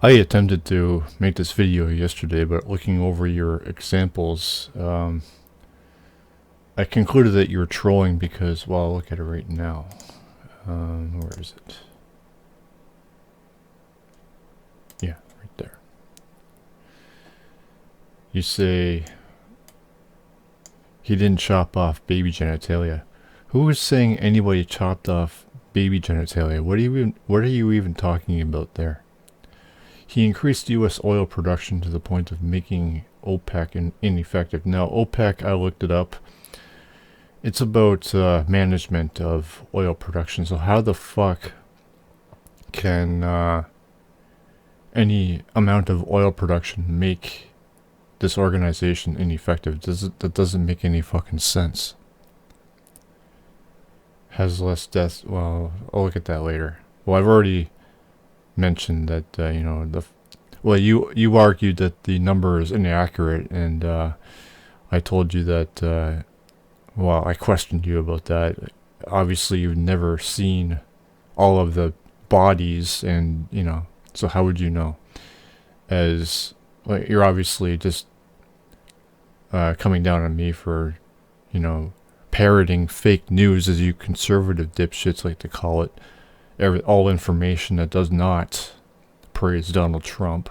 I attempted to make this video yesterday, but looking over your examples, I concluded that you were trolling because, well, I'll look at it right now. Where is it? Yeah, right there. You say he didn't chop off baby genitalia. Who is saying anybody chopped off baby genitalia? What are you even talking about there? He increased U.S. oil production to the point of making OPEC ineffective. Now, OPEC, I looked it up. It's about management of oil production. So how the fuck can any amount of oil production make this organization ineffective? That doesn't make any fucking sense. Has less deaths. Well, I'll look at that later. Well, I've already mentioned that you argued that the number is inaccurate, and I told you that. Well, I questioned you about that. Obviously, you've never seen all of the bodies, and so how would you know? As you're obviously just coming down on me for, parroting fake news, as you conservative dipshits like to call it. All information that does not praise Donald Trump.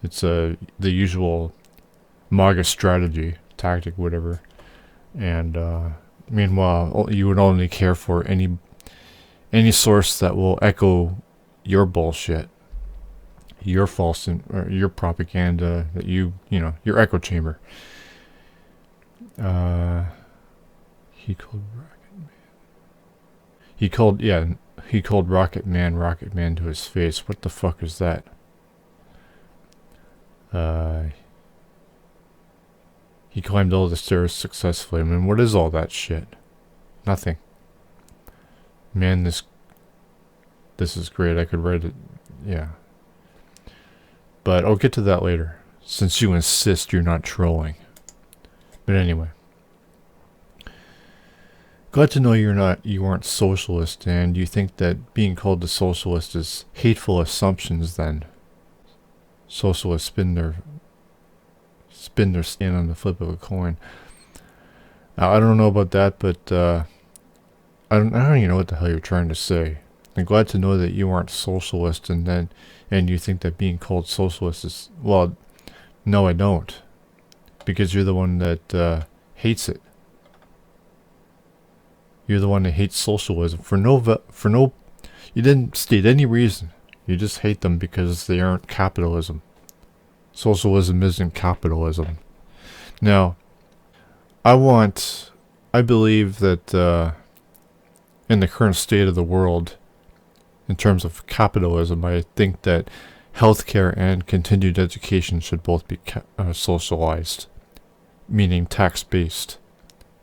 It's the usual MAGA strategy, tactic, whatever. And meanwhile, you would only care for any source that will echo your bullshit, your false or your propaganda, that your echo chamber. He called Rocket Man to his face. What the fuck is that? He climbed all the stairs successfully. I mean, what is all that shit? Nothing. Man, this is great. I could write it. Yeah. But I'll get to that later, since you insist you're not trolling. But anyway. Glad to know you aren't socialist, and you think that being called a socialist is hateful assumptions. Then socialists spin their skin on the flip of a coin. Now, I don't know about that, but I don't even know what the hell you're trying to say. I'm glad to know that you aren't socialist, and you think that being called socialist is, well, no, I don't, because you're the one that hates it. You're the one that hates socialism for no. You didn't state any reason. You just hate them because they aren't capitalism. Socialism isn't capitalism. Now, I believe that in the current state of the world, in terms of capitalism, I think that healthcare and continued education should both be socialized, meaning tax-based,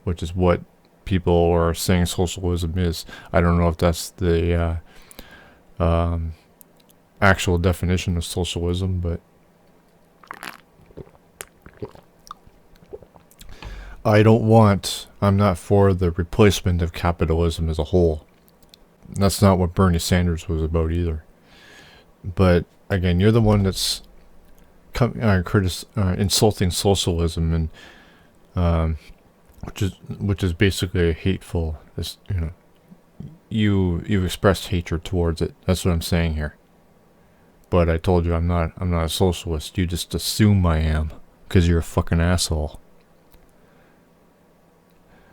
which is what people are saying socialism is. I don't know if that's the actual definition of socialism, but I'm not for the replacement of capitalism as a whole. That's not what Bernie Sanders was about either. But again, you're the one that's insulting socialism, and which is basically a hateful. You expressed hatred towards it. That's what I'm saying here. But I told you I'm not a socialist. You just assume I am because you're a fucking asshole.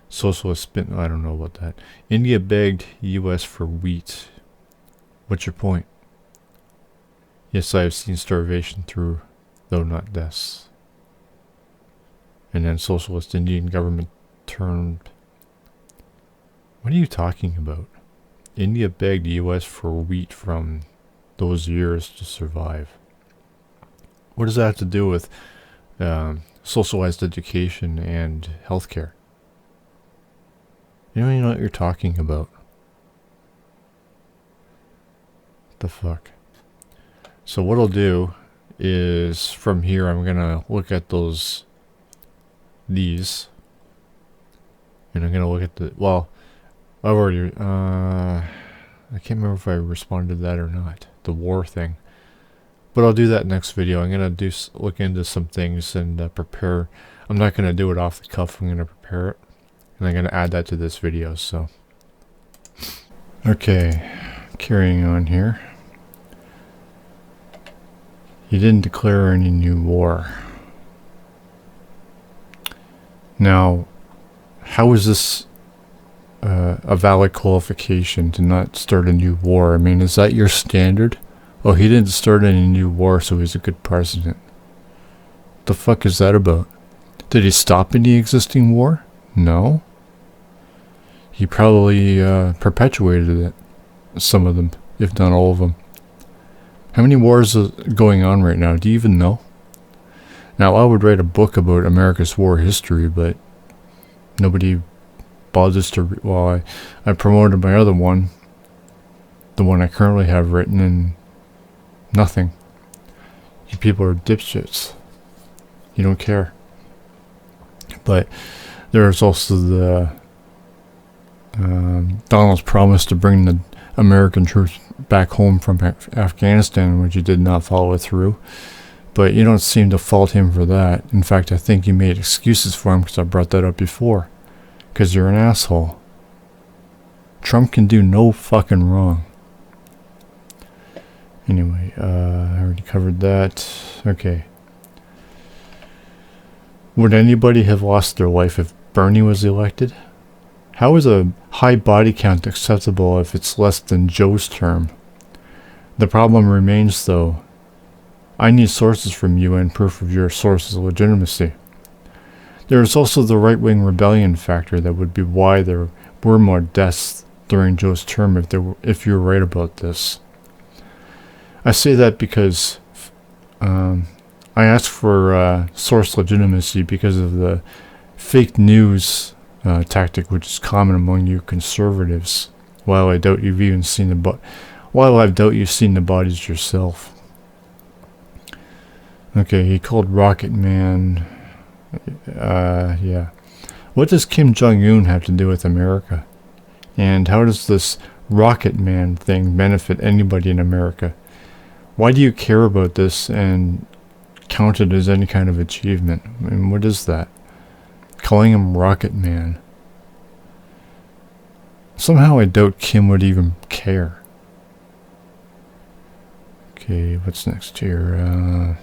Socialist spin. I don't know about that. India begged U.S. for wheat. What's your point? Yes, I have seen starvation through, though not deaths. And then socialist Indian government turned. What are you talking about? India begged U.S. for wheat from those years to survive. What does that have to do with socialized education and healthcare? You don't even know what you're talking about. What the fuck? So what I'll do is, from here, I'm gonna look at these, and I'm gonna look at I've already, I can't remember if I responded to that or not, the war thing. But I'll do that next video. I'm gonna look into some things and prepare. I'm not gonna do it off the cuff. I'm gonna prepare it, and I'm gonna add that to this video. So, okay, carrying on here. He didn't declare any new war. Now, how is this a valid qualification to not start a new war? I mean, is that your standard? Oh, he didn't start any new war, so he's a good president. What the fuck is that about? Did he stop any existing war? No. He probably perpetuated it. Some of them, if not all of them. How many wars are going on right now? Do you even know? Now, I would write a book about America's war history, but nobody bothers to... Well, I promoted my other one, the one I currently have written, and nothing. You people are dipshits. You don't care. But there's also the... Donald's promise to bring the American troops back home from Afghanistan, which he did not follow through. But you don't seem to fault him for that. In fact, I think you made excuses for him because I brought that up before. Because you're an asshole. Trump can do no fucking wrong. Anyway, I already covered that. Okay. Would anybody have lost their life if Bernie was elected? How is a high body count acceptable if it's less than Joe's term? The problem remains, though. I need sources from you and proof of your source's legitimacy. There is also the right-wing rebellion factor that would be why there were more deaths during Joe's term if you're right about this. I say that because I ask for source legitimacy because of the fake news tactic which is common among you conservatives. While I doubt you've even seen the bodies yourself. Okay, he called Rocket Man. Yeah. What does Kim Jong-un have to do with America? And how does this Rocket Man thing benefit anybody in America? Why do you care about this and count it as any kind of achievement? I mean, what is that? Calling him Rocket Man. Somehow I doubt Kim would even care. Okay, what's next here?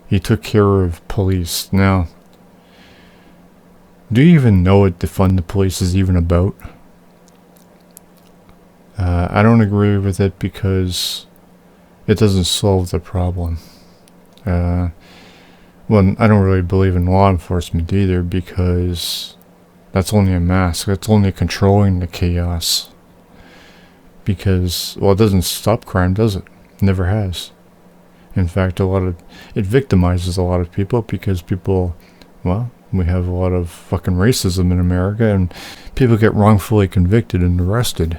He took care of police. Now, do you even know what defund the police is even about? I don't agree with it because it doesn't solve the problem. Well, I don't really believe in law enforcement either because that's only a mask. That's only controlling the chaos. Because, well, it doesn't stop crime, does it? It never has. In fact, it victimizes a lot of people because people, well, we have a lot of fucking racism in America and people get wrongfully convicted and arrested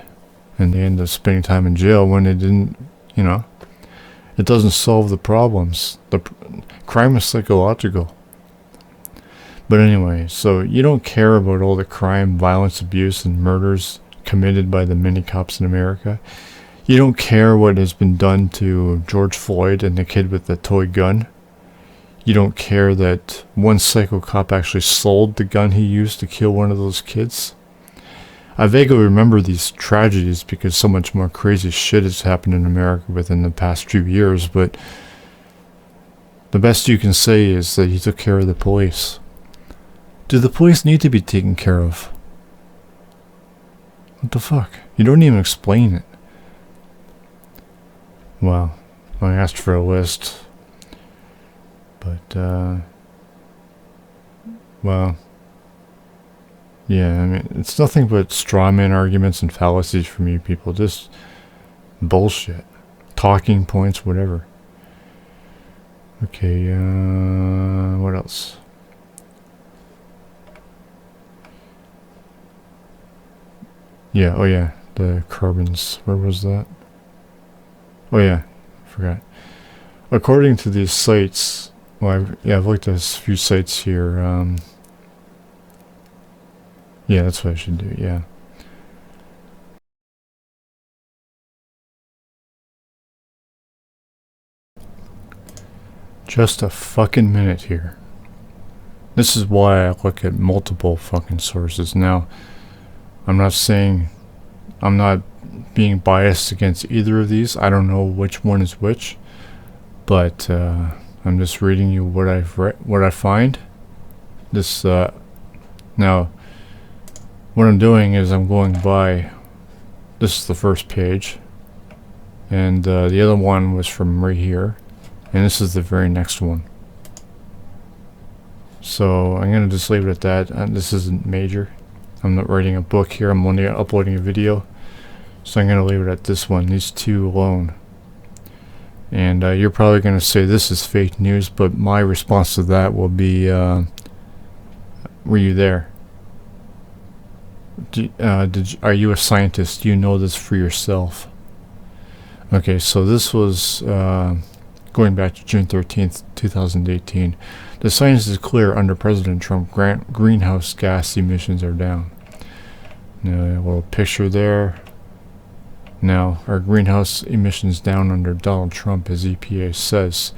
and they end up spending time in jail when they didn't, you know. It doesn't solve the problems. The crime is psychological. But anyway, so you don't care about all the crime, violence, abuse, and murders committed by the many cops in America. You don't care what has been done to George Floyd and the kid with the toy gun. You don't care that one psycho cop actually sold the gun he used to kill one of those kids. I vaguely remember these tragedies because so much more crazy shit has happened in America within the past few years, but the best you can say is that he took care of the police. Do the police need to be taken care of? What the fuck? You don't even explain it. Well, I asked for a list, but, well, yeah, I mean, it's nothing but straw man arguments and fallacies from you people, just bullshit, talking points, whatever. Okay, what else? Yeah, oh yeah, the carbons, where was that? Oh yeah, I forgot. According to these sites, well, I've looked at a few sites here. Yeah, that's what I should do, yeah. Just a fucking minute here. This is why I look at multiple fucking sources. Now, I'm not saying I'm not being biased against either of these. I don't know which one is which, but I'm just reading you what I've read, what I find. This now, what I'm doing is I'm going by. This is the first page, and the other one was from right here, and this is the very next one. So I'm gonna just leave it at that. This isn't major. I'm not writing a book here. I'm only uploading a video, so I'm gonna leave it at this one. These two alone. And you're probably gonna say this is fake news, but my response to that will be, were you there? Are you a scientist? Do you know this for yourself? Okay, so this was going back to June 13th, 2018. The science is clear under President Trump. Greenhouse gas emissions are down. Now, a little picture there. Now, are greenhouse emissions down under Donald Trump, as EPA says?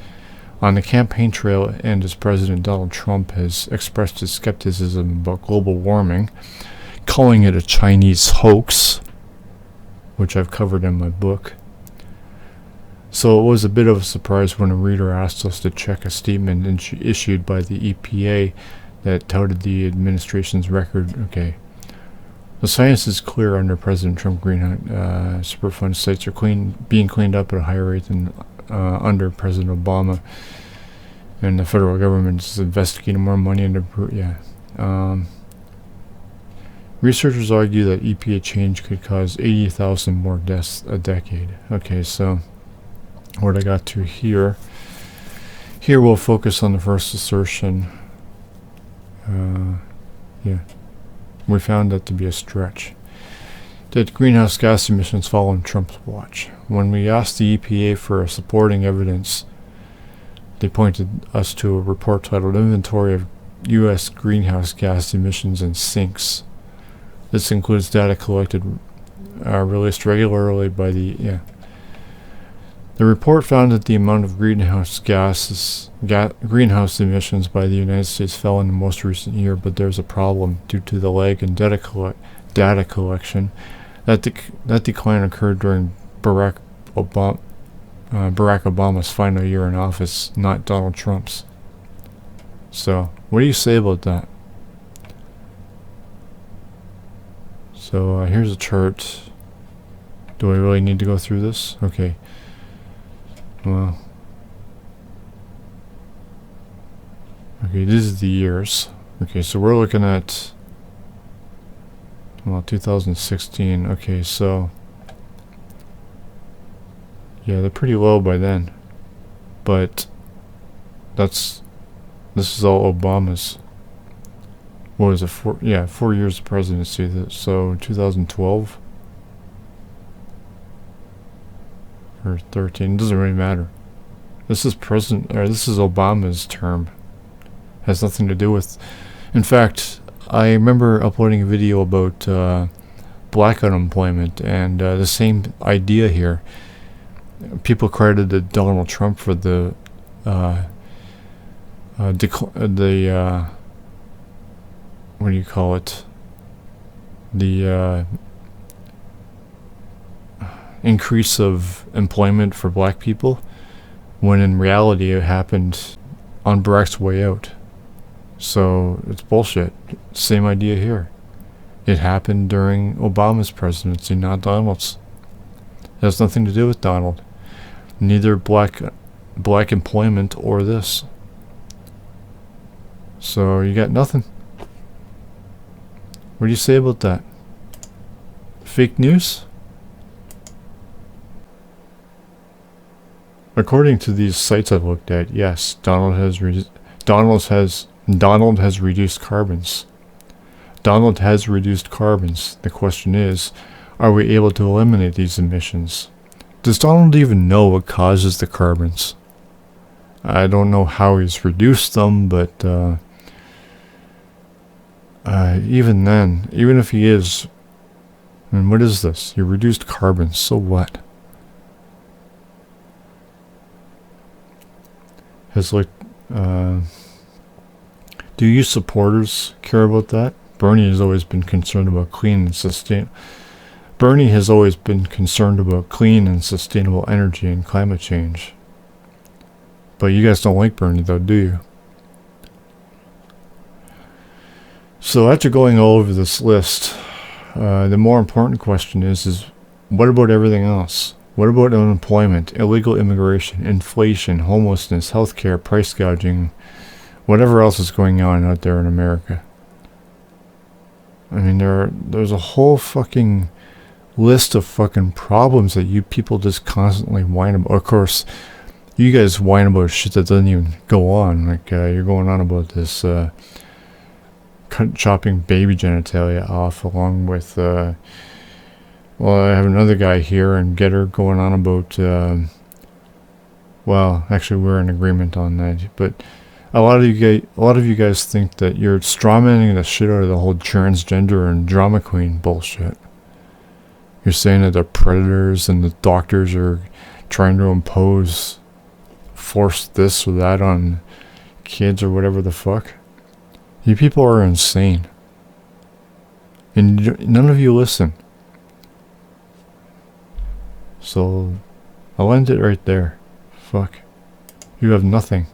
On the campaign trail and as President Donald Trump has expressed his skepticism about global warming, calling it a Chinese hoax, which I've covered in my book. So it was a bit of a surprise when a reader asked us to check a statement issued by the EPA that touted the administration's record. Okay. The science is clear under President Trump. Greenhouse Superfund sites are being cleaned up at a higher rate than under President Obama. And the federal government is investigating more money into... Researchers argue that EPA change could cause 80,000 more deaths a decade. Okay, so what I got to here. Here we'll focus on the first assertion. We found that to be a stretch. Did greenhouse gas emissions fall on Trump's watch? When we asked the EPA for supporting evidence, they pointed us to a report titled Inventory of U.S. Greenhouse Gas Emissions and Sinks. This includes data collected, released regularly by the... The report found that the amount of greenhouse emissions by the United States fell in the most recent year, but there's a problem due to the lag in data collection. That decline occurred during Barack Obama's final year in office, not Donald Trump's. So, what do you say about that? So here's a chart. Do I really need to go through this? Okay. Well. Okay, this is the years. Okay, so we're looking at... Well, 2016. Okay, so... Yeah, they're pretty low by then. But... This is all Obama's. What was it? 4 years of presidency. So 2012 or 13. It doesn't really matter. This is Obama's term. Has nothing to do with. In fact, I remember uploading a video about black unemployment and the same idea here. People credited Donald Trump for the what do you call it? The increase of employment for black people, when in reality it happened on Barack's way out. So it's bullshit. Same idea here. It happened during Obama's presidency, not Donald's. It has nothing to do with Donald. Neither black employment or this. So you got nothing. What do you say about that? Fake news? According to these sites I've looked at, yes, Donald has reduced carbons. Donald has reduced carbons. The question is, are we able to eliminate these emissions? Does Donald even know what causes the carbons? I don't know how he's reduced them, but even then, even if he is, I mean, what is this? He reduced carbon, so what? has like, do you supporters care about that? Bernie has always been concerned about clean and sustain. Bernie has always been concerned about clean and sustainable energy and climate change. But you guys don't like Bernie though, do you? So after going all over this list, the more important question is what about everything else? What about unemployment, illegal immigration, inflation, homelessness, healthcare, price gouging, whatever else is going on out there in America? I mean, there's a whole fucking list of fucking problems that you people just constantly whine about. Of course, you guys whine about shit that doesn't even go on. Like, you're going on about this, chopping baby genitalia off along with, well, I have another guy here in GETTR going on about, well, actually we're in agreement on that, but a lot of you guys think that you're strawmanning the shit out of the whole transgender and drama queen bullshit. You're saying that they're predators and the doctors are trying to force this or that on kids or whatever the fuck. You people are insane. And none of you listen. So, I'll end it right there. Fuck. You have nothing.